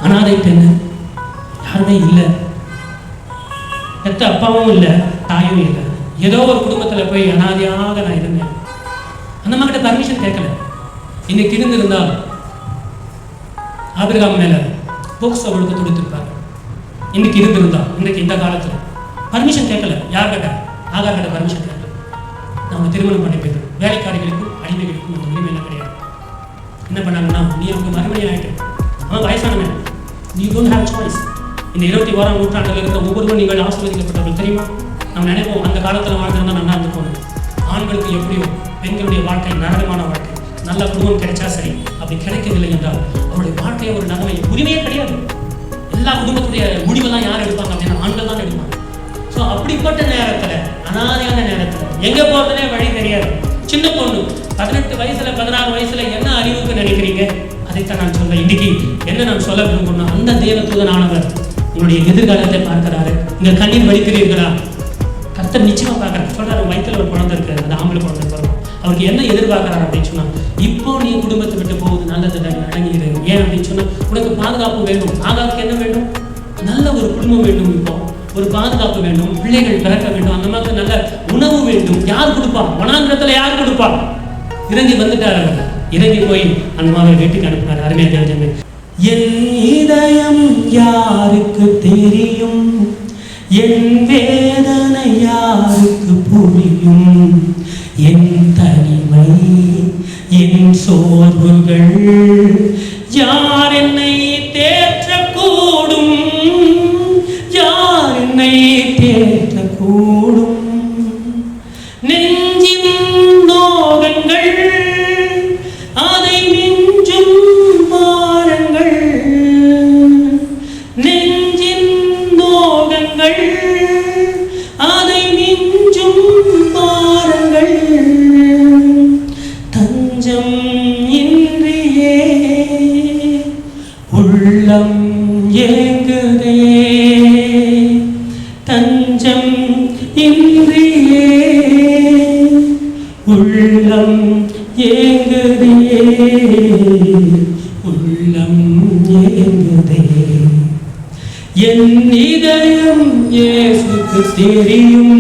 அனாதை பெண்ணு, யாருமே இல்லை, பெத்த அப்பாவும் இல்லை, தாயும் இல்லை. ஏதோ ஒரு குடும்பத்தில் போய் அனாதையாக நான் இருந்தேன். அந்த அம்மா கிட்ட பர்மிஷன் கேட்கல. இன்னைக்கு இருந்திருந்தால் ஆபிரகாம் மேல போக்சோ வழக்கு தொடுத்திருப்பார். இன்னைக்கு இருந்திருந்தா, இன்னைக்கு இந்த காலத்துல பர்மிஷன் கேட்கல. யார் கிட்ட? ஆகார் கிட்ட பர்மிஷன் கேட்கல. நம்ம திருமணம் பண்ணி போயிடும். வேலைக்காரிகளுக்கும் அடிமைகளுக்கும் அந்த உரிமை எல்லாம் கிடையாது. என்ன பண்ணாங்கன்னா, நீ அவங்க மறுபடியும் ஆயிட்டு, அவன் வயசானவன், நீ டோன்ட் ஹேவ் சாய்ஸ். இந்த 21ஆம் நூற்றாண்டில் இருக்கிற ஒவ்வொருவரும் நீங்கள் ஆசீர்வதிக்கப்பட்டவர்கள் தெரியுமா? நம்ம நினைப்போம் அந்த காலத்தில் வாழ்ந்துருந்தா நல்லா இருந்துக்கோங்க. ஆண்களுக்கு எப்படியோ பெண்களுடைய வாழ்க்கை நரகமான வாழ்க்கை. நல்ல குடும்பம் கிடைச்சா சரி. அப்படி கிடைக்கவில்லை என்றால் அவருடைய வாழ்க்கையை ஒரு நகமை உரிமையே கிடையாது. எல்லா குடும்பத்துடைய முடிவெல்லாம் யார் எடுப்பாங்க அப்படின்னா ஆண்கள் தான் எடுப்பாங்க. ஸோ அப்படிப்பட்ட நேரத்தில், அனாதையான நேரத்தில் எங்கே போகிறதுனே வழி தெரியாது. சின்ன பொண்ணு 18 வயசுல 16 வயசுல என்ன அறிவுக்கு நினைக்கிறீங்க? அதைத்தான் நான் சொல்றேன். இன்னைக்கு என்ன நான் சொல்ல விரும்புகிறேன், அந்த தேவதூதனானவர் உங்களுடைய எதிர்காலத்தை பார்க்கிறாரு. இங்க கண்ணீர் வடிக்கிறீர்களா? கர்த்தர் நிச்சயமா பார்க்கறாரு. சொல்றாரு, வயிற்றுல ஒரு குழந்தை இருக்கு, அந்த ஆம்பளை குழந்தை பிறகு அவருக்கு என்ன எதிர்பார்க்கிறார் அப்படின்னு சொன்னா, இப்போ நீ குடும்பத்தை விட்டு போகுது நல்லது, அடங்கிடு. ஏன் அப்படின்னு சொன்னா, உனக்கு பாதுகாப்பு வேண்டும். ஆகாவுக்கு என்ன வேண்டும்? நல்ல ஒரு குடும்பம் வேண்டும், இப்போ ஒரு பாதுகாப்பு வேண்டும், பிள்ளைகள் பிறக்க வேண்டும், அந்த மாதிரி நல்ல உணவு வேண்டும். யார் கொடுப்பா? வனாந்திரத்துல யார் கொடுப்பா? இறங்கி வந்துட்டார். அவர் இறங்கி போய் அந்த மாதிரி வீட்டுக்கு அனுப்பினார். அருமையா தெரிஞ்சது. என் இதயம் யாருக்கு தெரியும், என் வேதனை யாருக்கு புரியும், என் தனிமை என் சோர்வுகள் யார் என்னை தேற்றக்கூடும், யார் என்னை தேற்றக்கூடும். நெஞ்சின் நோகங்கள் அதை மிஞ்சும் பாரங்கள், நெஞ்சின் நோகங்கள் அதை மிஞ்சும் பாரங்கள், தஞ்சம் இன்றியே உள்ளம் ஏங்குதே, தஞ்சம் இன்றியே உள்ளம் ஏங்குதே, உள்ளம் ஏங்குதே. என் இதயம் இயேசுக்கு தெரியும்,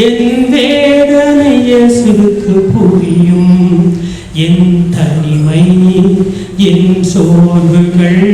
என் வேதனை இயேசுக்கு புரியும், என் தனிமை என் சோர்வுகள்